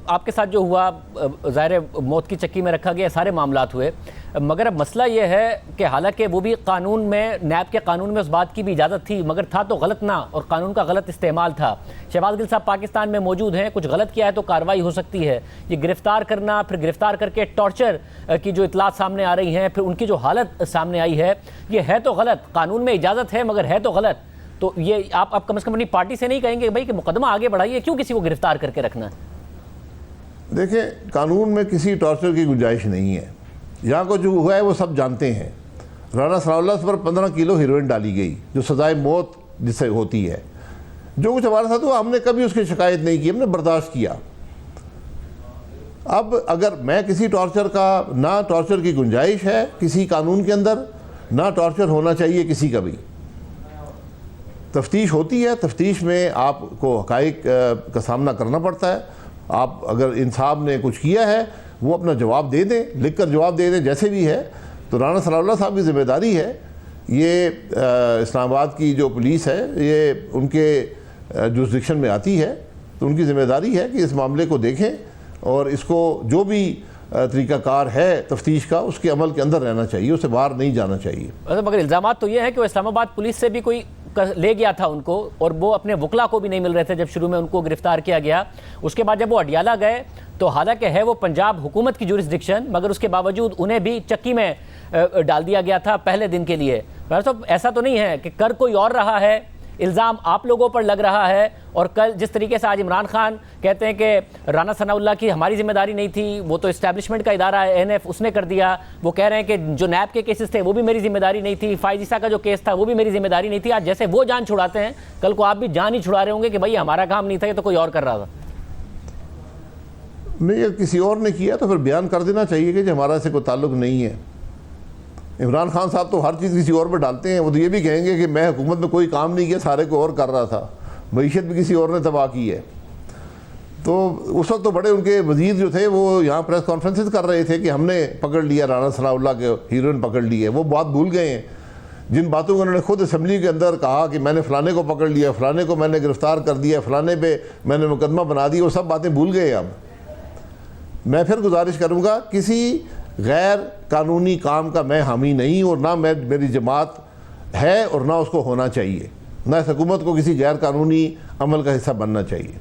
آپ کے ساتھ جو ہوا ظاہر موت کی چکی میں رکھا گیا، سارے معاملات ہوئے، مگر اب مسئلہ یہ ہے کہ حالانکہ وہ بھی قانون میں، نیب کے قانون میں اس بات کی بھی اجازت تھی، مگر تھا تو غلط نہ، اور قانون کا غلط استعمال تھا۔ شہباز گل صاحب پاکستان میں موجود ہیں، کچھ غلط کیا ہے تو کارروائی ہو سکتی ہے، یہ گرفتار کرنا، پھر گرفتار کر کے ٹارچر کی جو اطلاعات سامنے آ رہی ہیں، پھر ان کی جو حالت سامنے آئی ہے، یہ ہے تو غلط، قانون میں اجازت ہے مگر ہے تو غلط۔ تو یہ آپ کم از کم اپنی پارٹی سے نہیں کہیں گے بھائی کہ مقدمہ آگے بڑھائیے، کیوں کسی کو گرفتار کر کے رکھنا ہے؟ دیکھیں، قانون میں کسی ٹارچر کی گنجائش نہیں ہے، یہاں کو جو ہوا ہے وہ سب جانتے ہیں۔ رانا ثناء اللہ پر 15 کلو ہیروئن ڈالی گئی، جو سزائے موت جس سے ہوتی ہے۔ جو کچھ ہمارے ساتھ ہوا، ہم نے کبھی اس کی شکایت نہیں کی، ہم نے برداشت کیا۔ اب اگر میں کسی ٹارچر کا، نہ ٹارچر کی گنجائش ہے کسی قانون کے اندر، نہ ٹارچر ہونا چاہیے کسی کا بھی۔ تفتیش ہوتی ہے، تفتیش میں آپ کو حقائق کا سامنا کرنا پڑتا ہے۔ آپ اگر انصاف نے کچھ کیا ہے وہ اپنا جواب دے دیں، لکھ کر جواب دے دیں جیسے بھی ہے۔ تو رانا ثناء اللہ صاحب کی ذمہ داری ہے، یہ اسلام آباد کی جو پولیس ہے یہ ان کے جورسڈکشن میں آتی ہے، تو ان کی ذمہ داری ہے کہ اس معاملے کو دیکھیں اور اس کو جو بھی طریقہ کار ہے تفتیش کا، اس کے عمل کے اندر رہنا چاہیے، اسے باہر نہیں جانا چاہیے۔ مگر الزامات تو یہ ہے کہ وہ اسلام آباد پولیس سے بھی کوئی لے گیا تھا ان کو، اور وہ اپنے وکلا کو بھی نہیں مل رہے تھے جب شروع میں ان کو گرفتار کیا گیا۔ اس کے بعد جب وہ اڈیالہ گئے تو حالانکہ ہے وہ پنجاب حکومت کی جورسڈکشن، مگر اس کے باوجود انہیں بھی چکی میں ڈال دیا گیا تھا پہلے دن کے لیے۔ ایسا تو نہیں ہے کہ کر کوئی اور رہا ہے، الزام آپ لوگوں پر لگ رہا ہے، اور کل جس طریقے سے آج عمران خان کہتے ہیں کہ رانا ثناء اللہ کی ہماری ذمہ داری نہیں تھی، وہ تو اسٹیبلشمنٹ کا ادارہ ہے، NF اس نے کر دیا، وہ کہہ رہے ہیں کہ جو نیب کے کیسز تھے وہ بھی میری ذمہ داری نہیں تھی، فائز عیسیٰ کا جو کیس تھا وہ بھی میری ذمہ داری نہیں تھی۔ آج جیسے وہ جان چھڑاتے ہیں، کل کو آپ بھی جان ہی چھڑا رہے ہوں گے کہ بھائی ہمارا کام نہیں تھا، یہ تو کوئی اور کر رہا تھا۔ نہیں، اگر کسی اور نے کیا تو پھر بیان کر دینا چاہیے کہ ہمارا اسے کوئی تعلق نہیں ہے۔ عمران خان صاحب تو ہر چیز کسی اور پہ ڈالتے ہیں، وہ تو یہ بھی کہیں گے کہ میں حکومت میں کوئی کام نہیں کیا، سارے کو اور کر رہا تھا، معیشت بھی کسی اور نے تباہ کی ہے۔ تو اس وقت تو بڑے ان کے وزیر جو تھے وہ یہاں پریس کانفرنسز کر رہے تھے کہ ہم نے پکڑ لیا رانا ثناء اللہ کے ہیروئن پکڑ لیے، وہ بات بھول گئے ہیں۔ جن باتوں کو انہوں نے خود اسمبلی کے اندر کہا کہ میں نے فلانے کو پکڑ لیا، فلانے کو میں نے گرفتار کر دیا، فلانے پہ میں نے مقدمہ بنا دیا، وہ سب باتیں بھول گئے اب۔ میں پھر گزارش کروں گا، کسی غیر قانونی کام کا میں حامی نہیں، اور نہ میری جماعت ہے اور نہ اس کو ہونا چاہیے، نہ اس حکومت کو کسی غیر قانونی عمل کا حصہ بننا چاہیے۔